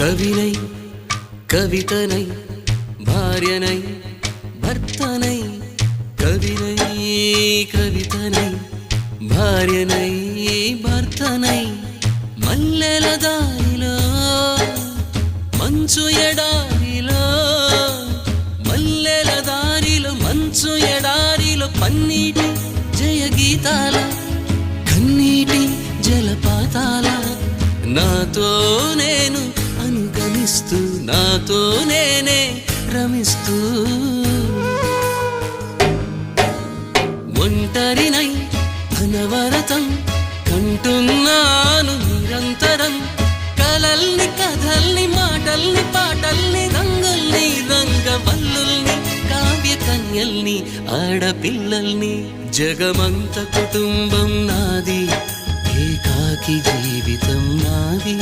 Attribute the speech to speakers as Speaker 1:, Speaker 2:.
Speaker 1: కవినై కవితనై భార్యనై భర్తనై కవినై కవితనై భార్యనై భర్తనై మల్లెల దారిలో మంచు ఎడారిలో మల్లెల దారిలో మంచు ఎడారిలో పన్నీటి జయగీతాల కన్నీటి జలపాతాల నాతో నేను అనుగమిస్తూ నాతో నేనే రమిస్తూ ఒంటరినై అనవరతం కంటున్నాను నిరంతరం కలల్ని కథల్ని మాటల్ని పాటల్ని రంగుల్ని రంగవల్లుల్ని కావ్య కన్యల్ని ఆడపిల్లల్ని జగమంత కుటుంబం నాది ఏకాకి జీవితం నాది